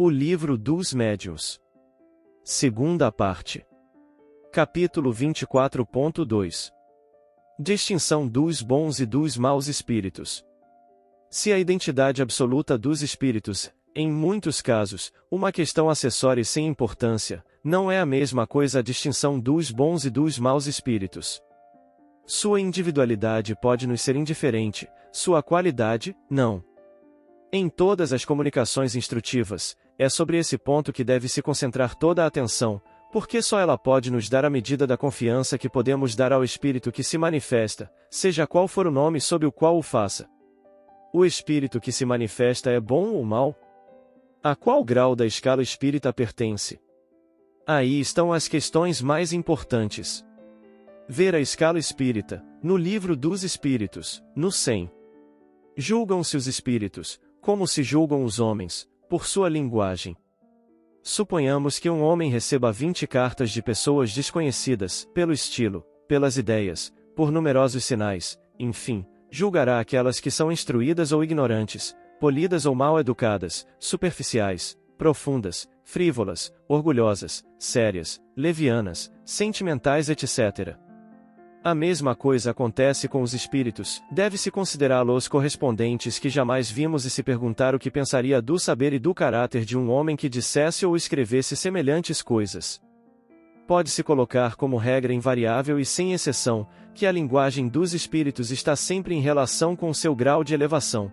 O Livro dos Médiuns. Segunda parte. Capítulo 24.2. Distinção dos bons e dos maus espíritos. Se a identidade absoluta dos espíritos, em muitos casos, uma questão acessória e sem importância, não é a mesma coisa a distinção dos bons e dos maus espíritos. Sua individualidade pode nos ser indiferente, sua qualidade, não. Em todas as comunicações instrutivas, é sobre esse ponto que deve se concentrar toda a atenção, porque só ela pode nos dar a medida da confiança que podemos dar ao espírito que se manifesta, seja qual for o nome sob o qual o faça. O espírito que se manifesta é bom ou mau? A qual grau da escala espírita pertence? Aí estão as questões mais importantes. Ver a escala espírita, no Livro dos Espíritos, no 100. Julgam-se os espíritos, como se julgam os homens, por sua linguagem. Suponhamos que um homem receba 20 cartas de pessoas desconhecidas, pelo estilo, pelas ideias, por numerosos sinais, enfim, julgará aquelas que são instruídas ou ignorantes, polidas ou mal educadas, superficiais, profundas, frívolas, orgulhosas, sérias, levianas, sentimentais, etc. A mesma coisa acontece com os espíritos, deve-se considerá-los correspondentes que jamais vimos e se perguntar o que pensaria do saber e do caráter de um homem que dissesse ou escrevesse semelhantes coisas. Pode-se colocar como regra invariável e sem exceção, que a linguagem dos espíritos está sempre em relação com seu grau de elevação.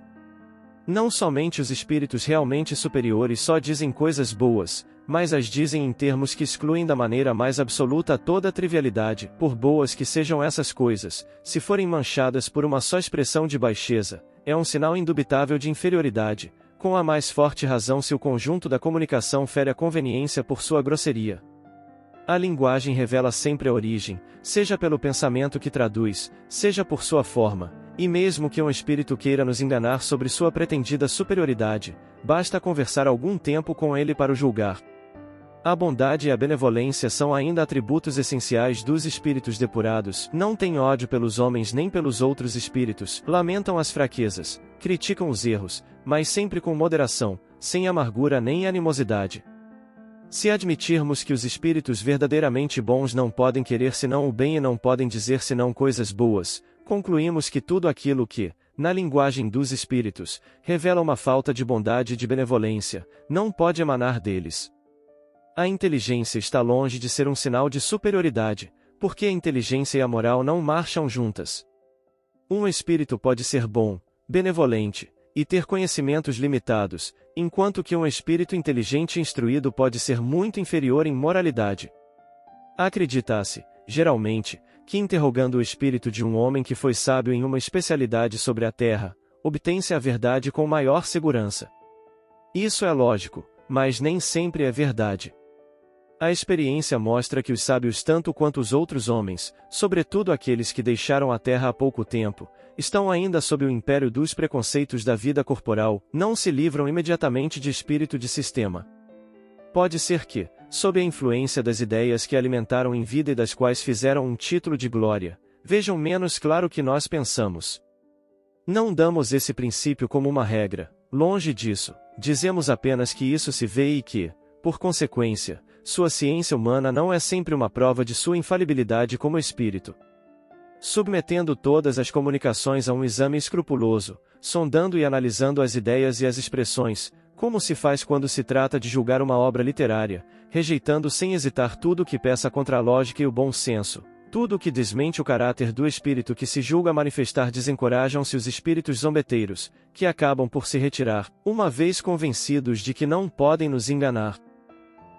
Não somente os espíritos realmente superiores só dizem coisas boas, mas as dizem em termos que excluem da maneira mais absoluta toda a trivialidade, por boas que sejam essas coisas, se forem manchadas por uma só expressão de baixeza, é um sinal indubitável de inferioridade, com a mais forte razão se o conjunto da comunicação fere a conveniência por sua grosseria. A linguagem revela sempre a origem, seja pelo pensamento que traduz, seja por sua forma, e mesmo que um espírito queira nos enganar sobre sua pretendida superioridade, basta conversar algum tempo com ele para o julgar. A bondade e a benevolência são ainda atributos essenciais dos espíritos depurados, não têm ódio pelos homens nem pelos outros espíritos, lamentam as fraquezas, criticam os erros, mas sempre com moderação, sem amargura nem animosidade. Se admitirmos que os espíritos verdadeiramente bons não podem querer senão o bem e não podem dizer senão coisas boas, concluímos que tudo aquilo que, na linguagem dos espíritos, revela uma falta de bondade e de benevolência, não pode emanar deles. A inteligência está longe de ser um sinal de superioridade, porque a inteligência e a moral não marcham juntas. Um espírito pode ser bom, benevolente, e ter conhecimentos limitados, enquanto que um espírito inteligente e instruído pode ser muito inferior em moralidade. Acredita-se, geralmente, que interrogando o espírito de um homem que foi sábio em uma especialidade sobre a terra, obtém-se a verdade com maior segurança. Isso é lógico, mas nem sempre é verdade. A experiência mostra que os sábios tanto quanto os outros homens, sobretudo aqueles que deixaram a terra há pouco tempo, estão ainda sob o império dos preconceitos da vida corporal, não se livram imediatamente de espírito de sistema. Pode ser que, sob a influência das ideias que alimentaram em vida e das quais fizeram um título de glória, vejam menos claro que nós pensamos. Não damos esse princípio como uma regra, longe disso, dizemos apenas que isso se vê e que, por consequência, sua ciência humana não é sempre uma prova de sua infalibilidade como espírito. Submetendo todas as comunicações a um exame escrupuloso, sondando e analisando as ideias e as expressões, como se faz quando se trata de julgar uma obra literária, rejeitando sem hesitar tudo o que peça contra a lógica e o bom senso, tudo o que desmente o caráter do espírito que se julga manifestar, desencorajam-se os espíritos zombeteiros, que acabam por se retirar, uma vez convencidos de que não podem nos enganar.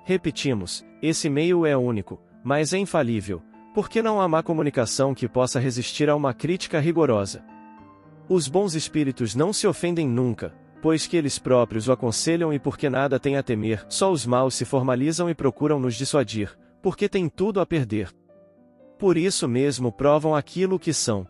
Repetimos, esse meio é único, mas é infalível, porque não há má comunicação que possa resistir a uma crítica rigorosa. Os bons espíritos não se ofendem nunca, pois que eles próprios o aconselham e porque nada têm a temer, só os maus se formalizam e procuram nos dissuadir, porque têm tudo a perder. Por isso mesmo provam aquilo que são.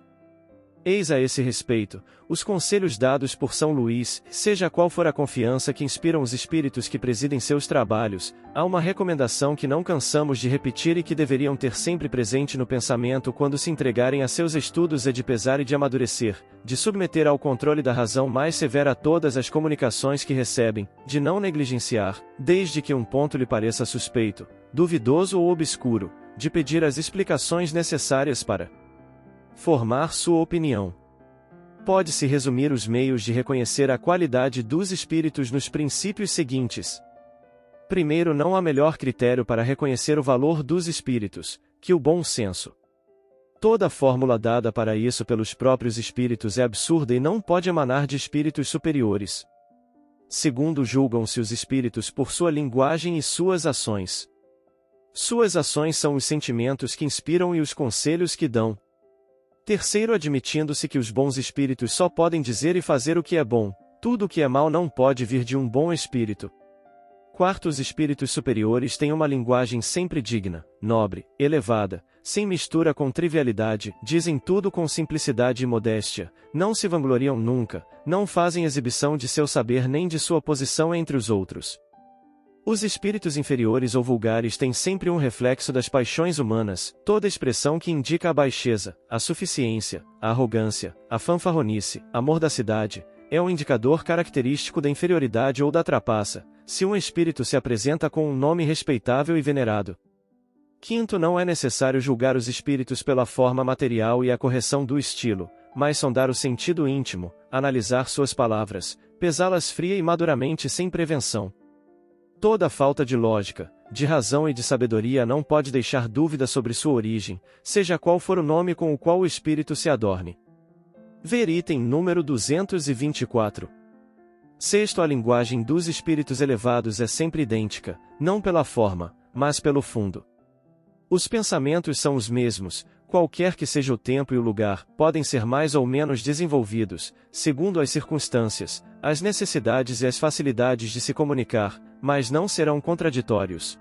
Eis a esse respeito, os conselhos dados por São Luís, seja qual for a confiança que inspiram os espíritos que presidem seus trabalhos, há uma recomendação que não cansamos de repetir e que deveriam ter sempre presente no pensamento quando se entregarem a seus estudos é de pesar e de amadurecer, de submeter ao controle da razão mais severa todas as comunicações que recebem, de não negligenciar, desde que um ponto lhe pareça suspeito, duvidoso ou obscuro, de pedir as explicações necessárias para formar sua opinião. Pode-se resumir os meios de reconhecer a qualidade dos espíritos nos princípios seguintes. Primeiro, não há melhor critério para reconhecer o valor dos espíritos que o bom senso. Toda fórmula dada para isso pelos próprios espíritos é absurda e não pode emanar de espíritos superiores. Segundo, julgam-se os espíritos por sua linguagem e suas ações. Suas ações são os sentimentos que inspiram e os conselhos que dão. Terceiro, admitindo-se que os bons espíritos só podem dizer e fazer o que é bom, tudo o que é mal não pode vir de um bom espírito. Quarto, os espíritos superiores têm uma linguagem sempre digna, nobre, elevada, sem mistura com trivialidade, dizem tudo com simplicidade e modéstia, não se vangloriam nunca, não fazem exibição de seu saber nem de sua posição entre os outros. Os espíritos inferiores ou vulgares têm sempre um reflexo das paixões humanas, toda expressão que indica a baixeza, a suficiência, a arrogância, a fanfarronice, a mordacidade, é um indicador característico da inferioridade ou da trapaça, se um espírito se apresenta com um nome respeitável e venerado. Quinto, não é necessário julgar os espíritos pela forma material e a correção do estilo, mas sondar o sentido íntimo, analisar suas palavras, pesá-las fria e maduramente sem prevenção. Toda falta de lógica, de razão e de sabedoria não pode deixar dúvida sobre sua origem, seja qual for o nome com o qual o espírito se adorne. Ver item número 224. Sexto, a linguagem dos espíritos elevados é sempre idêntica, não pela forma, mas pelo fundo. Os pensamentos são os mesmos, qualquer que seja o tempo e o lugar, podem ser mais ou menos desenvolvidos, segundo as circunstâncias, as necessidades e as facilidades de se comunicar, mas não serão contraditórios.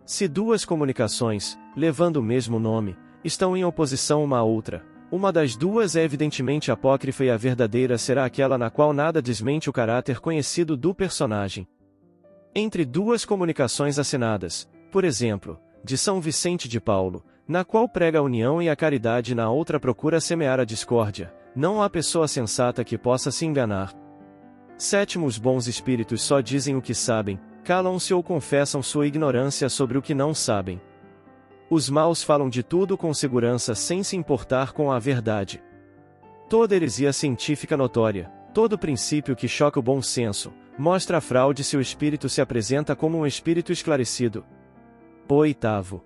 Se duas comunicações, levando o mesmo nome, estão em oposição uma à outra, uma das duas é evidentemente apócrifa e a verdadeira será aquela na qual nada desmente o caráter conhecido do personagem. Entre duas comunicações assinadas, por exemplo, de São Vicente de Paulo, na qual prega a união e a caridade e na outra procura semear a discórdia, não há pessoa sensata que possa se enganar. Sétimo, os bons espíritos só dizem o que sabem, calam-se ou confessam sua ignorância sobre o que não sabem. Os maus falam de tudo com segurança sem se importar com a verdade. Toda heresia científica notória, todo princípio que choca o bom senso, mostra a fraude se o espírito se apresenta como um espírito esclarecido. Oitavo.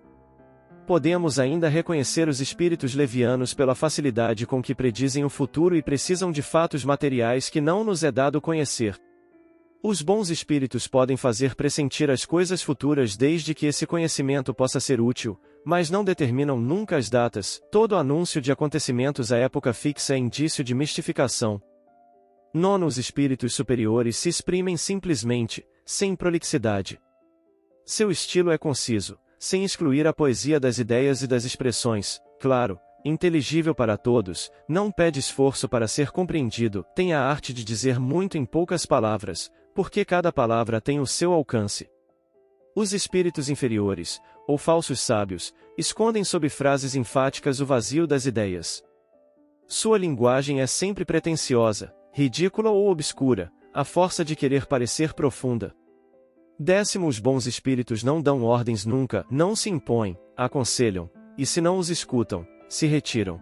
Podemos ainda reconhecer os espíritos levianos pela facilidade com que predizem o futuro e precisam de fatos materiais que não nos é dado conhecer. Os bons espíritos podem fazer pressentir as coisas futuras desde que esse conhecimento possa ser útil, mas não determinam nunca as datas, todo anúncio de acontecimentos à época fixa é indício de mistificação. Nono, os espíritos superiores se exprimem simplesmente, sem prolixidade. Seu estilo é conciso, sem excluir a poesia das ideias e das expressões, claro, inteligível para todos, não pede esforço para ser compreendido, tem a arte de dizer muito em poucas palavras, porque cada palavra tem o seu alcance. Os espíritos inferiores, ou falsos sábios, escondem sob frases enfáticas o vazio das ideias. Sua linguagem é sempre pretensiosa, ridícula ou obscura, a força de querer parecer profunda. Décimo, os bons espíritos não dão ordens nunca, não se impõem, aconselham, e se não os escutam, se retiram.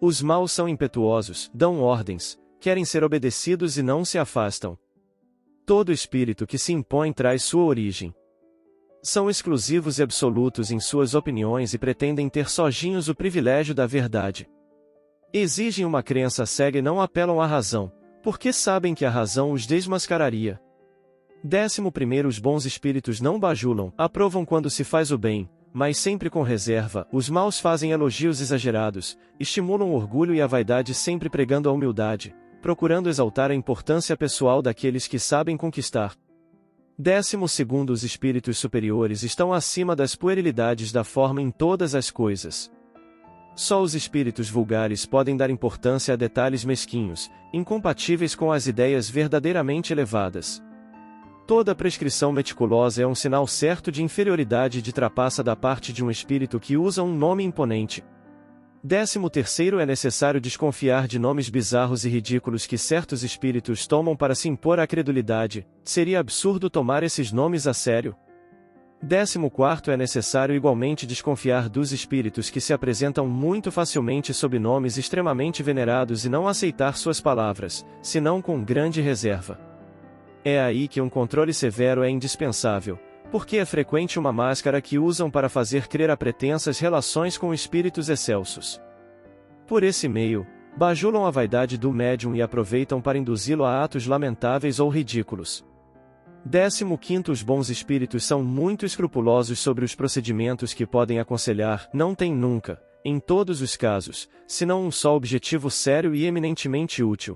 Os maus são impetuosos, dão ordens, querem ser obedecidos e não se afastam. Todo espírito que se impõe traz sua origem. São exclusivos e absolutos em suas opiniões e pretendem ter sozinhos o privilégio da verdade. Exigem uma crença cega e não apelam à razão, porque sabem que a razão os desmascararia. 11º, os bons espíritos não bajulam, aprovam quando se faz o bem, mas sempre com reserva, os maus fazem elogios exagerados, estimulam o orgulho e a vaidade sempre pregando a humildade, procurando exaltar a importância pessoal daqueles que sabem conquistar. 12º, os espíritos superiores estão acima das puerilidades da forma em todas as coisas. Só os espíritos vulgares podem dar importância a detalhes mesquinhos, incompatíveis com as ideias verdadeiramente elevadas. Toda prescrição meticulosa é um sinal certo de inferioridade e de trapaça da parte de um espírito que usa um nome imponente. 13º, é necessário desconfiar de nomes bizarros e ridículos que certos espíritos tomam para se impor à credulidade. Seria absurdo tomar esses nomes a sério. 14º, é necessário igualmente desconfiar dos espíritos que se apresentam muito facilmente sob nomes extremamente venerados e não aceitar suas palavras, senão com grande reserva. É aí que um controle severo é indispensável, porque é frequente uma máscara que usam para fazer crer a pretensas relações com espíritos excelsos. Por esse meio, bajulam a vaidade do médium e aproveitam para induzi-lo a atos lamentáveis ou ridículos. 15º, os bons espíritos são muito escrupulosos sobre os procedimentos que podem aconselhar, não têm nunca, em todos os casos, senão um só objetivo sério e eminentemente útil.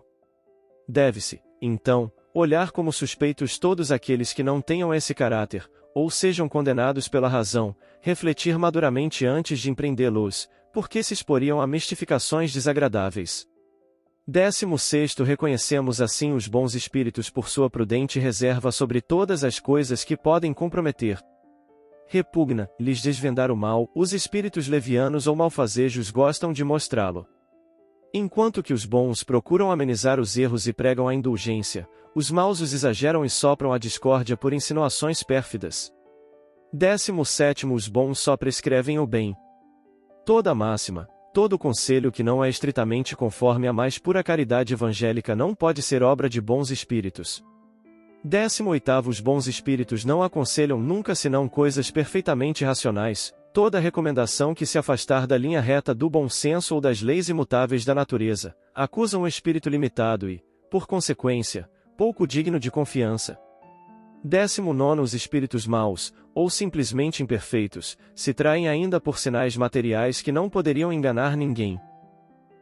Deve-se, então, olhar como suspeitos todos aqueles que não tenham esse caráter, ou sejam condenados pela razão, refletir maduramente antes de empreendê-los, porque se exporiam a mistificações desagradáveis. 16º, reconhecemos assim os bons espíritos por sua prudente reserva sobre todas as coisas que podem comprometer. Repugna-lhes desvendar o mal, os espíritos levianos ou malfazejos gostam de mostrá-lo. Enquanto que os bons procuram amenizar os erros e pregam a indulgência, os maus os exageram e sopram a discórdia por insinuações pérfidas. 17º, os bons só prescrevem o bem. Toda máxima, todo conselho que não é estritamente conforme a mais pura caridade evangélica não pode ser obra de bons espíritos. 18º, os bons espíritos não aconselham nunca senão coisas perfeitamente racionais. Toda recomendação que se afastar da linha reta do bom senso ou das leis imutáveis da natureza, acusa um espírito limitado e, por consequência, pouco digno de confiança. 19º, os espíritos maus, ou simplesmente imperfeitos, se traem ainda por sinais materiais que não poderiam enganar ninguém.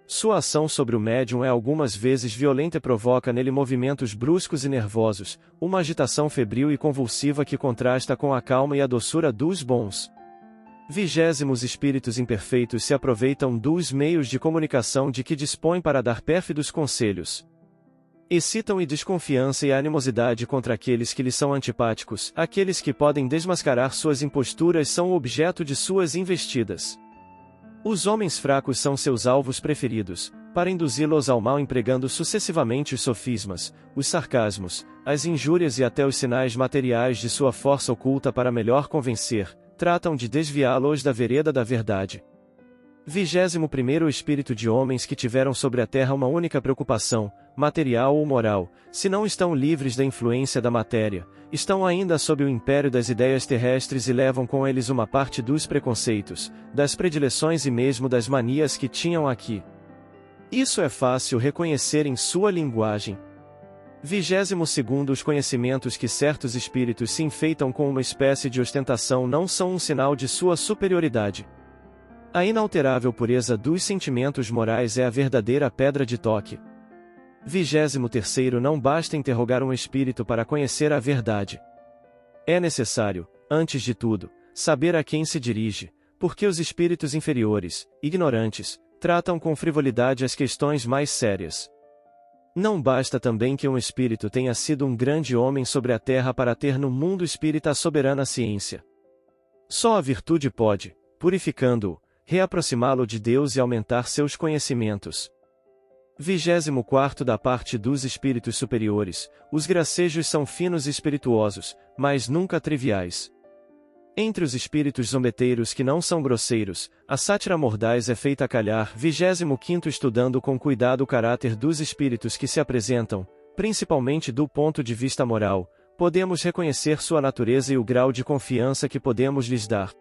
Sua ação sobre o médium é algumas vezes violenta e provoca nele movimentos bruscos e nervosos, uma agitação febril e convulsiva que contrasta com a calma e a doçura dos bons. 20º, os espíritos imperfeitos se aproveitam dos meios de comunicação de que dispõem para dar pérfidos conselhos. Excitam e desconfiança e animosidade contra aqueles que lhes são antipáticos, aqueles que podem desmascarar suas imposturas são o objeto de suas investidas. Os homens fracos são seus alvos preferidos, para induzi-los ao mal empregando sucessivamente os sofismas, os sarcasmos, as injúrias e até os sinais materiais de sua força oculta para melhor convencer, tratam de desviá-los da vereda da verdade. 21º, o espírito de homens que tiveram sobre a terra uma única preocupação, material ou moral, se não estão livres da influência da matéria, estão ainda sob o império das ideias terrestres e levam com eles uma parte dos preconceitos, das predileções e mesmo das manias que tinham aqui. Isso é fácil reconhecer em sua linguagem. 22º, os conhecimentos que certos espíritos se enfeitam com uma espécie de ostentação não são um sinal de sua superioridade. A inalterável pureza dos sentimentos morais é a verdadeira pedra de toque. 23º, não basta interrogar um espírito para conhecer a verdade. É necessário, antes de tudo, saber a quem se dirige, porque os espíritos inferiores, ignorantes, tratam com frivolidade as questões mais sérias. Não basta também que um espírito tenha sido um grande homem sobre a terra para ter no mundo espírita a soberana ciência. Só a virtude pode, purificando-o, reaproximá-lo de Deus e aumentar seus conhecimentos. 24º, da parte dos espíritos superiores, os gracejos são finos e espirituosos, mas nunca triviais. Entre os espíritos zombeteiros que não são grosseiros, a sátira mordaz é feita a calhar. 25º, estudando com cuidado o caráter dos espíritos que se apresentam, principalmente do ponto de vista moral, podemos reconhecer sua natureza e o grau de confiança que podemos lhes dar.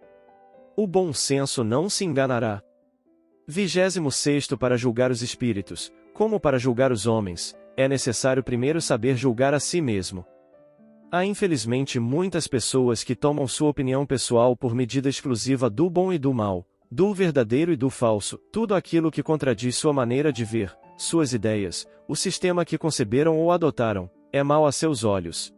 O bom senso não se enganará. 26º, para julgar os espíritos, como para julgar os homens, é necessário primeiro saber julgar a si mesmo. Há infelizmente muitas pessoas que tomam sua opinião pessoal por medida exclusiva do bom e do mal, do verdadeiro e do falso, tudo aquilo que contradiz sua maneira de ver, suas ideias, o sistema que conceberam ou adotaram, é mal a seus olhos.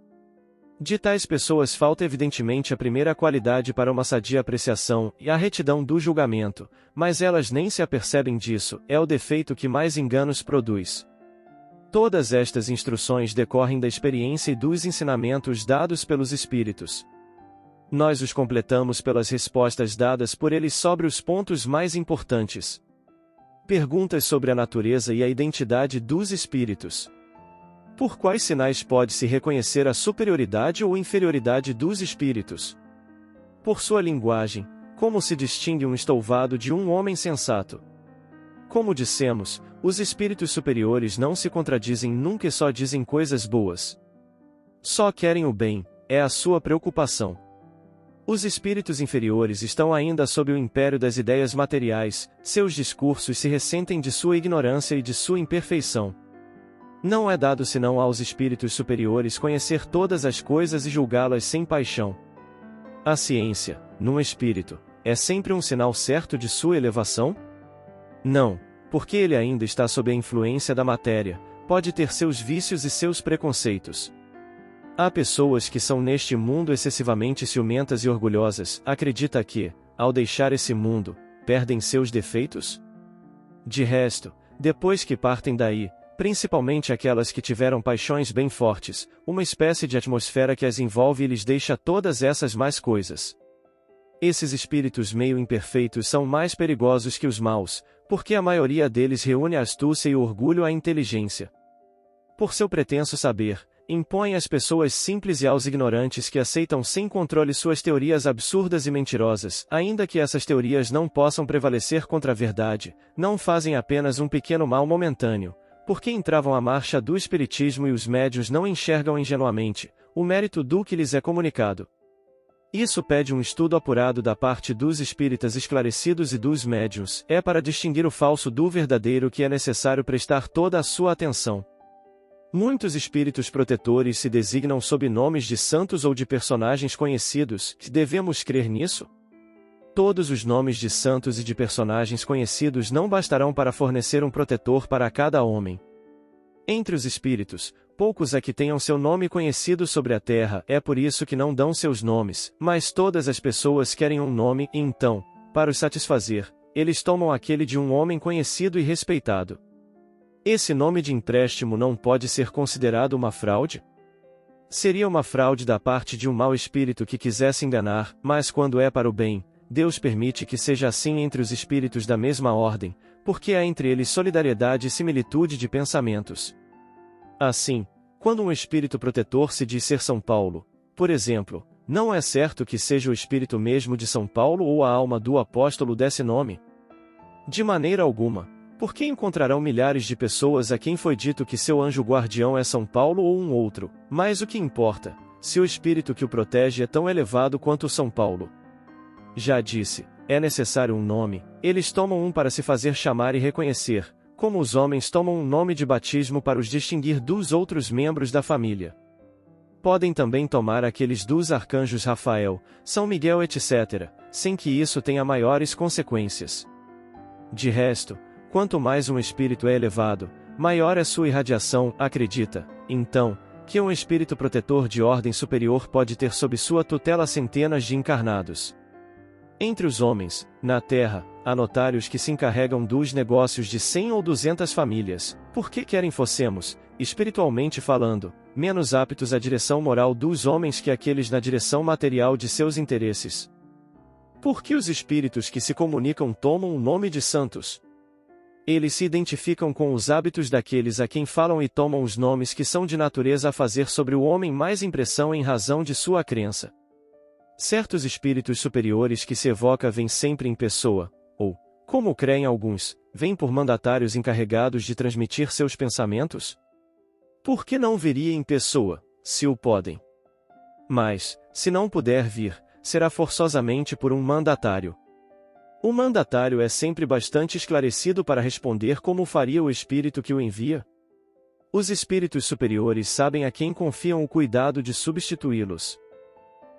De tais pessoas falta evidentemente a primeira qualidade para uma sadia apreciação e a retidão do julgamento, mas elas nem se apercebem disso, é o defeito que mais enganos produz. Todas estas instruções decorrem da experiência e dos ensinamentos dados pelos Espíritos. Nós os completamos pelas respostas dadas por eles sobre os pontos mais importantes. Perguntas sobre a natureza e a identidade dos Espíritos. Por quais sinais pode-se reconhecer a superioridade ou inferioridade dos Espíritos? Por sua linguagem, como se distingue um estouvado de um homem sensato? Como dissemos, os espíritos superiores não se contradizem nunca e só dizem coisas boas. Só querem o bem, é a sua preocupação. Os espíritos inferiores estão ainda sob o império das ideias materiais, seus discursos se ressentem de sua ignorância e de sua imperfeição. Não é dado senão aos espíritos superiores conhecer todas as coisas e julgá-las sem paixão. A ciência, num espírito, é sempre um sinal certo de sua elevação? Não, porque ele ainda está sob a influência da matéria, pode ter seus vícios e seus preconceitos. Há pessoas que são neste mundo excessivamente ciumentas e orgulhosas, acredita que, ao deixar esse mundo, perdem seus defeitos? De resto, depois que partem daí, principalmente aquelas que tiveram paixões bem fortes, uma espécie de atmosfera que as envolve e lhes deixa todas essas más coisas. Esses espíritos meio imperfeitos são mais perigosos que os maus, porque a maioria deles reúne a astúcia e o orgulho à inteligência. Por seu pretenso saber, impõe às pessoas simples e aos ignorantes que aceitam sem controle suas teorias absurdas e mentirosas, ainda que essas teorias não possam prevalecer contra a verdade, não fazem apenas um pequeno mal momentâneo, porque entravam a marcha do espiritismo e os médiuns não enxergam ingenuamente o mérito do que lhes é comunicado. Isso pede um estudo apurado da parte dos espíritas esclarecidos e dos médiuns, é para distinguir o falso do verdadeiro que é necessário prestar toda a sua atenção. Muitos espíritos protetores se designam sob nomes de santos ou de personagens conhecidos, devemos crer nisso? Todos os nomes de santos e de personagens conhecidos não bastarão para fornecer um protetor para cada homem. Entre os espíritos, poucos é que tenham seu nome conhecido sobre a terra, é por isso que não dão seus nomes, mas todas as pessoas querem um nome, e então, para os satisfazer, eles tomam aquele de um homem conhecido e respeitado. Esse nome de empréstimo não pode ser considerado uma fraude? Seria uma fraude da parte de um mau espírito que quisesse enganar, mas quando é para o bem, Deus permite que seja assim entre os espíritos da mesma ordem, porque há entre eles solidariedade e similitude de pensamentos. Assim, quando um espírito protetor se diz ser São Paulo, por exemplo, não é certo que seja o espírito mesmo de São Paulo ou a alma do apóstolo desse nome? De maneira alguma, porque encontrarão milhares de pessoas a quem foi dito que seu anjo guardião é São Paulo ou um outro, mas o que importa, se o espírito que o protege é tão elevado quanto o São Paulo? Já disse, é necessário um nome, eles tomam um para se fazer chamar e reconhecer, como os homens tomam um nome de batismo para os distinguir dos outros membros da família. Podem também tomar aqueles dos arcanjos Rafael, São Miguel etc., sem que isso tenha maiores consequências. De resto, quanto mais um espírito é elevado, maior é sua irradiação, acredita, então, que um espírito protetor de ordem superior pode ter sob sua tutela centenas de encarnados. Entre os homens, na terra, há notários que se encarregam dos negócios de 100 ou 200 famílias, porque querem fossemos, espiritualmente falando, menos aptos à direção moral dos homens que aqueles na direção material de seus interesses. Por que os espíritos que se comunicam tomam o nome de santos? Eles se identificam com os hábitos daqueles a quem falam e tomam os nomes que são de natureza a fazer sobre o homem mais impressão em razão de sua crença. Certos espíritos superiores que se evoca vêm sempre em pessoa, ou, como creem alguns, vêm por mandatários encarregados de transmitir seus pensamentos? Por que não viria em pessoa, se o podem? Mas, se não puder vir, será forçosamente por um mandatário. O mandatário é sempre bastante esclarecido para responder como faria o espírito que o envia. Os espíritos superiores sabem a quem confiam o cuidado de substituí-los.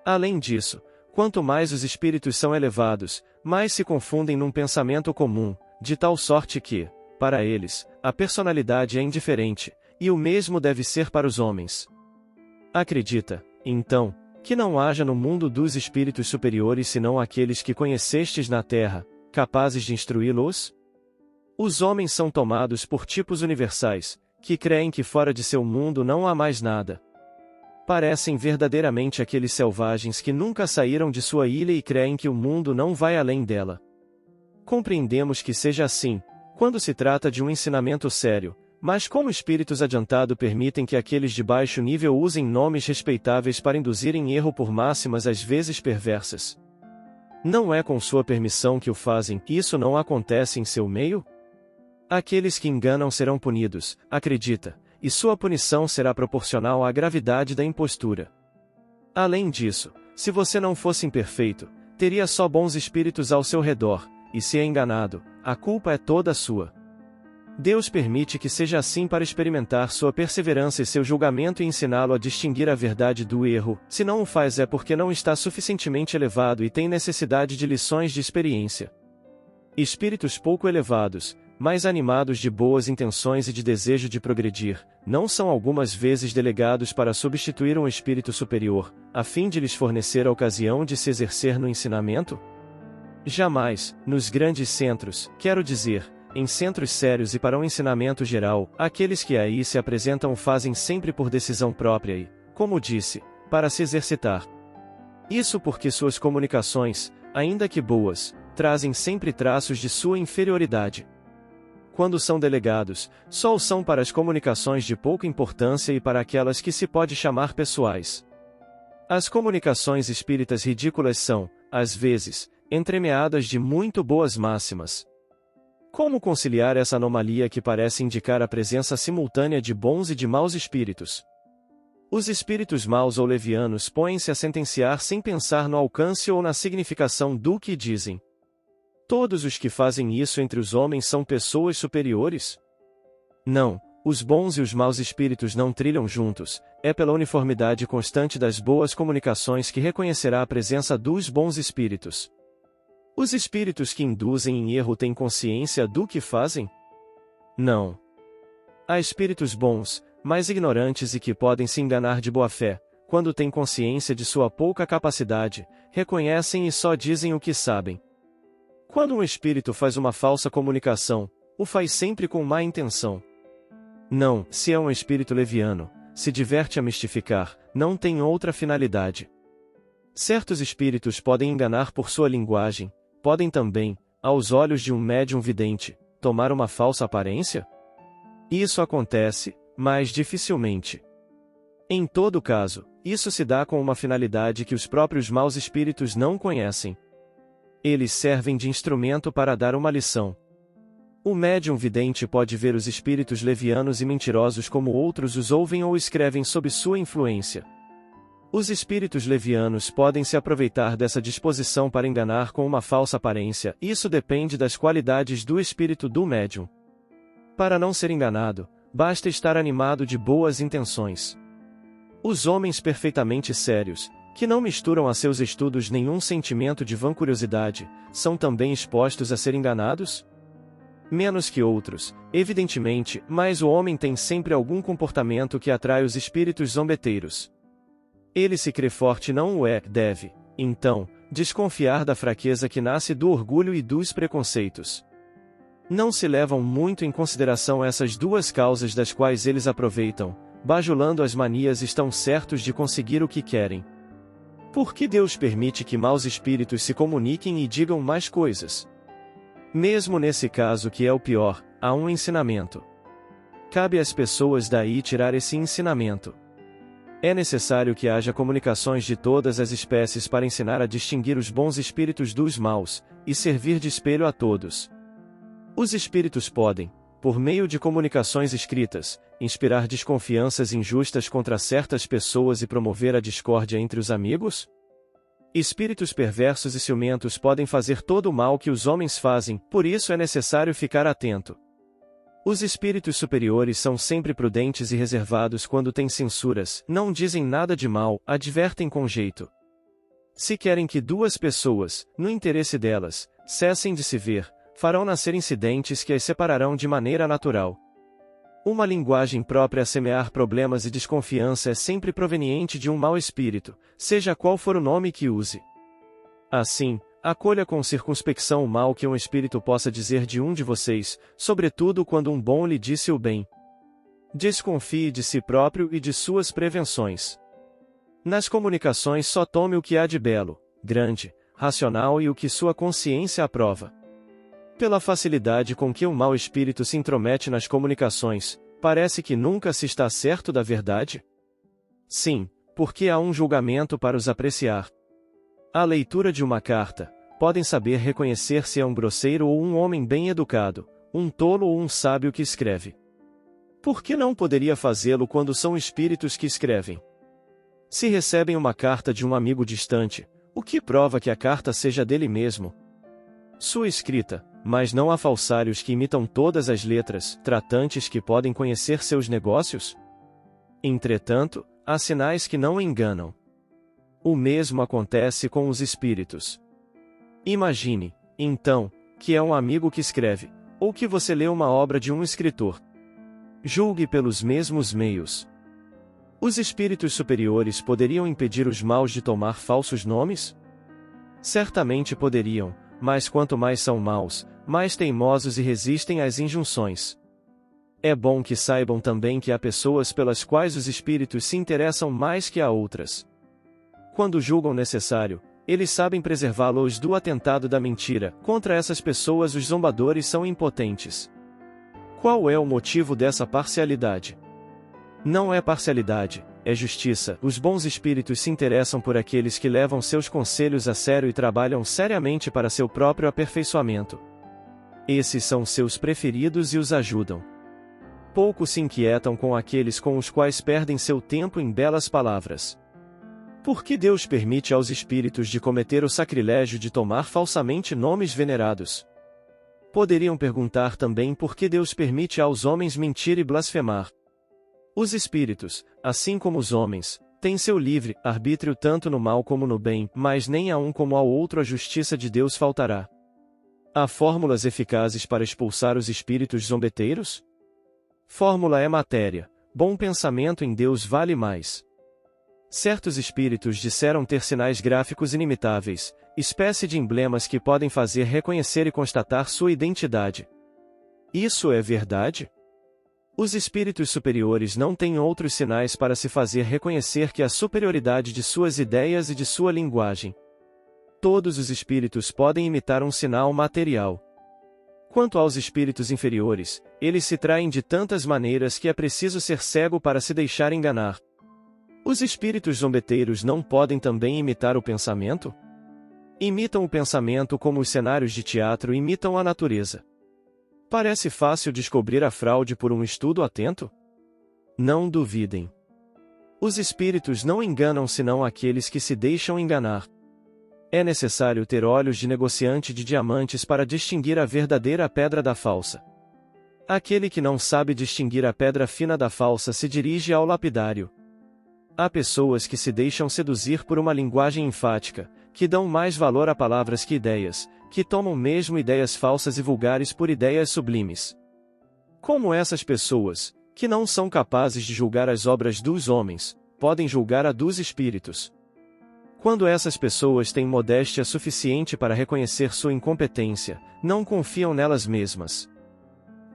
Além disso, quanto mais os espíritos são elevados, mais se confundem num pensamento comum, de tal sorte que, para eles, a personalidade é indiferente, e o mesmo deve ser para os homens. Acredita, Então, que não haja no mundo dos espíritos superiores senão aqueles que conhecestes na terra, capazes de instruí-los? Os homens são tomados por tipos universais, que creem que fora de seu mundo não há mais nada. Parecem verdadeiramente aqueles selvagens que nunca saíram de sua ilha e creem que o mundo não vai além dela. Compreendemos que seja assim, quando se trata de um ensinamento sério, mas como espíritos adiantados permitem que aqueles de baixo nível usem nomes respeitáveis para induzirem erro por máximas às vezes perversas? Não é com sua permissão que o fazem, isso não acontece em seu meio? Aqueles que enganam serão punidos, acredita, e sua punição será proporcional à gravidade da impostura. Além disso, se você não fosse imperfeito, teria só bons espíritos ao seu redor, e se é enganado, a culpa é toda sua. Deus permite que seja assim para experimentar sua perseverança e seu julgamento e ensiná-lo a distinguir a verdade do erro, se não o faz é porque não está suficientemente elevado e tem necessidade de lições de experiência. Espíritos pouco elevados, mais animados de boas intenções e de desejo de progredir, não são algumas vezes delegados para substituir um espírito superior, a fim de lhes fornecer a ocasião de se exercer no ensinamento? Jamais, nos grandes centros, quero dizer, em centros sérios e para um ensinamento geral, aqueles que aí se apresentam o fazem sempre por decisão própria e, como disse, para se exercitar. Isso porque suas comunicações, ainda que boas, trazem sempre traços de sua inferioridade. Quando são delegados, só o são para as comunicações de pouca importância e para aquelas que se pode chamar pessoais. As comunicações espíritas ridículas são, às vezes, entremeadas de muito boas máximas. Como conciliar essa anomalia que parece indicar a presença simultânea de bons e de maus espíritos? Os espíritos maus ou levianos põem-se a sentenciar sem pensar no alcance ou na significação do que dizem. Todos os que fazem isso entre os homens são pessoas superiores? Não, os bons e os maus espíritos não trilham juntos, é pela uniformidade constante das boas comunicações que reconhecerá a presença dos bons espíritos. Os espíritos que induzem em erro têm consciência do que fazem? Não. Há espíritos bons, mais ignorantes e que podem se enganar de boa fé, quando têm consciência de sua pouca capacidade, reconhecem e só dizem o que sabem. Quando um espírito faz uma falsa comunicação, o faz sempre com má intenção. Não, se é um espírito leviano, se diverte a mistificar, não tem outra finalidade. Certos espíritos podem enganar por sua linguagem, podem também, aos olhos de um médium vidente, tomar uma falsa aparência? Isso acontece, mas dificilmente. Em todo caso, isso se dá com uma finalidade que os próprios maus espíritos não conhecem. Eles servem de instrumento para dar uma lição. O médium vidente pode ver os espíritos levianos e mentirosos como outros os ouvem ou escrevem sob sua influência. Os espíritos levianos podem se aproveitar dessa disposição para enganar com uma falsa aparência, isso depende das qualidades do espírito do médium. Para não ser enganado, basta estar animado de boas intenções. Os homens perfeitamente sérios, que não misturam a seus estudos nenhum sentimento de vancuriosidade, são também expostos a ser enganados? Menos que outros, evidentemente, mas o homem tem sempre algum comportamento que atrai os espíritos zombeteiros. Ele se crê forte e não o é, deve, então, desconfiar da fraqueza que nasce do orgulho e dos preconceitos. Não se levam muito em consideração essas duas causas das quais eles aproveitam, bajulando as manias estão certos de conseguir o que querem. Por que Deus permite que maus espíritos se comuniquem e digam mais coisas? Mesmo nesse caso que é o pior, há um ensinamento. Cabe às pessoas daí tirar esse ensinamento. É necessário que haja comunicações de todas as espécies para ensinar a distinguir os bons espíritos dos maus, e servir de espelho a todos. Os espíritos podem, por meio de comunicações escritas, inspirar desconfianças injustas contra certas pessoas e promover a discórdia entre os amigos? Espíritos perversos e ciumentos podem fazer todo o mal que os homens fazem, por isso é necessário ficar atento. Os espíritos superiores são sempre prudentes e reservados quando têm censuras, não dizem nada de mal, advertem com jeito. Se querem que duas pessoas, no interesse delas, cessem de se ver, farão nascer incidentes que as separarão de maneira natural. Uma linguagem própria a semear problemas e desconfiança é sempre proveniente de um mau espírito, seja qual for o nome que use. Assim, acolha com circunspecção o mal que um espírito possa dizer de um de vocês, sobretudo quando um bom lhe disse o bem. Desconfie de si próprio e de suas prevenções. Nas comunicações só tome o que há de belo, grande, racional e o que sua consciência aprova. Pela facilidade com que o mau espírito se intromete nas comunicações, parece que nunca se está certo da verdade? Sim, porque há um julgamento para os apreciar. À leitura de uma carta, podem saber reconhecer se é um grosseiro ou um homem bem educado, um tolo ou um sábio que escreve. Por que não poderia fazê-lo quando são espíritos que escrevem? Se recebem uma carta de um amigo distante, o que prova que a carta seja dele mesmo? Sua escrita, mas não há falsários que imitam todas as letras, tratantes que podem conhecer seus negócios? Entretanto, há sinais que não enganam. O mesmo acontece com os espíritos. Imagine, então, que é um amigo que escreve, ou que você lê uma obra de um escritor. Julgue pelos mesmos meios. Os espíritos superiores poderiam impedir os maus de tomar falsos nomes? Certamente poderiam, mas quanto mais são maus, mais teimosos e resistem às injunções. É bom que saibam também que há pessoas pelas quais os espíritos se interessam mais que a outras. Quando julgam necessário, eles sabem preservá-los do atentado da mentira. Contra essas pessoas os zombadores são impotentes. Qual é o motivo dessa parcialidade? Não é parcialidade, é justiça. Os bons espíritos se interessam por aqueles que levam seus conselhos a sério e trabalham seriamente para seu próprio aperfeiçoamento. Esses são seus preferidos e os ajudam. Pouco se inquietam com aqueles com os quais perdem seu tempo em belas palavras. Por que Deus permite aos espíritos de cometer o sacrilégio de tomar falsamente nomes venerados? Poderiam perguntar também por que Deus permite aos homens mentir e blasfemar. Os espíritos, assim como os homens, têm seu livre arbítrio tanto no mal como no bem, mas nem a um como ao outro a justiça de Deus faltará. Há fórmulas eficazes para expulsar os espíritos zombeteiros? Fórmula é matéria, bom pensamento em Deus vale mais. Certos espíritos disseram ter sinais gráficos inimitáveis, espécie de emblemas que podem fazer reconhecer e constatar sua identidade. Isso é verdade? Os espíritos superiores não têm outros sinais para se fazer reconhecer que a superioridade de suas ideias e de sua linguagem. Todos os espíritos podem imitar um sinal material. Quanto aos espíritos inferiores, eles se traem de tantas maneiras que é preciso ser cego para se deixar enganar. Os espíritos zombeteiros não podem também imitar o pensamento? Imitam o pensamento como os cenários de teatro imitam a natureza. Parece fácil descobrir a fraude por um estudo atento? Não duvidem. Os espíritos não enganam senão aqueles que se deixam enganar. É necessário ter olhos de negociante de diamantes para distinguir a verdadeira pedra da falsa. Aquele que não sabe distinguir a pedra fina da falsa se dirige ao lapidário. Há pessoas que se deixam seduzir por uma linguagem enfática, que dão mais valor a palavras que ideias, que tomam mesmo ideias falsas e vulgares por ideias sublimes. Como essas pessoas, que não são capazes de julgar as obras dos homens, podem julgar a dos espíritos? Quando essas pessoas têm modéstia suficiente para reconhecer sua incompetência, não confiam nelas mesmas.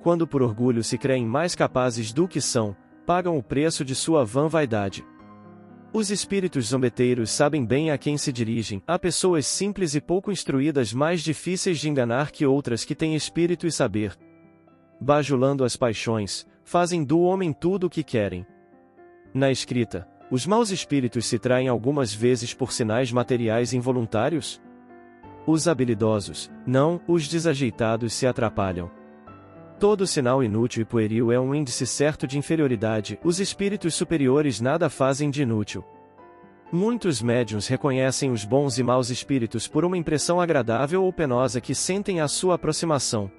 Quando por orgulho se creem mais capazes do que são, pagam o preço de sua vã vaidade. Os espíritos zombeteiros sabem bem a quem se dirigem, há pessoas simples e pouco instruídas mais difíceis de enganar que outras que têm espírito e saber. Bajulando as paixões, fazem do homem tudo o que querem. Na escrita, os maus espíritos se traem algumas vezes por sinais materiais involuntários? Os habilidosos, não, os desajeitados se atrapalham. Todo sinal inútil e pueril é um índice certo de inferioridade, os espíritos superiores nada fazem de inútil. Muitos médiuns reconhecem os bons e maus espíritos por uma impressão agradável ou penosa que sentem à sua aproximação.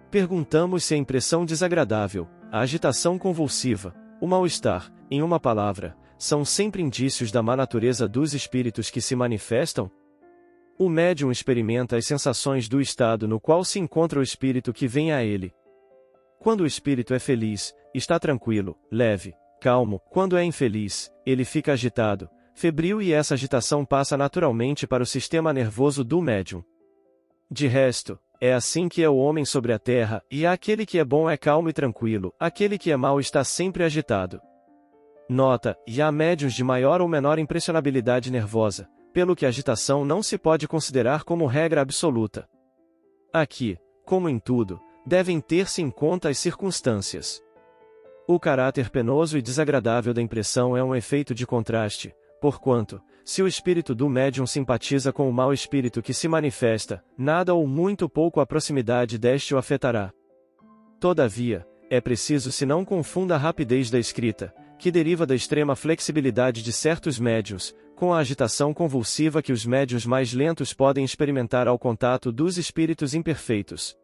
Perguntamos se a impressão desagradável, a agitação convulsiva, o mal-estar, em uma palavra, são sempre indícios da má natureza dos espíritos que se manifestam? O médium experimenta as sensações do estado no qual se encontra o espírito que vem a ele. Quando o espírito é feliz, está tranquilo, leve, calmo. Quando é infeliz, ele fica agitado, febril e essa agitação passa naturalmente para o sistema nervoso do médium. De resto, é assim que é o homem sobre a terra, e aquele que é bom é calmo e tranquilo, aquele que é mau está sempre agitado. Nota, e há médiuns de maior ou menor impressionabilidade nervosa, pelo que a agitação não se pode considerar como regra absoluta. Aqui, como em tudo, devem ter-se em conta as circunstâncias. O caráter penoso e desagradável da impressão é um efeito de contraste, porquanto, se o espírito do médium simpatiza com o mau espírito que se manifesta, nada ou muito pouco a proximidade deste o afetará. Todavia, é preciso se não confunda a rapidez da escrita, que deriva da extrema flexibilidade de certos médiuns, com a agitação convulsiva que os médiuns mais lentos podem experimentar ao contato dos espíritos imperfeitos.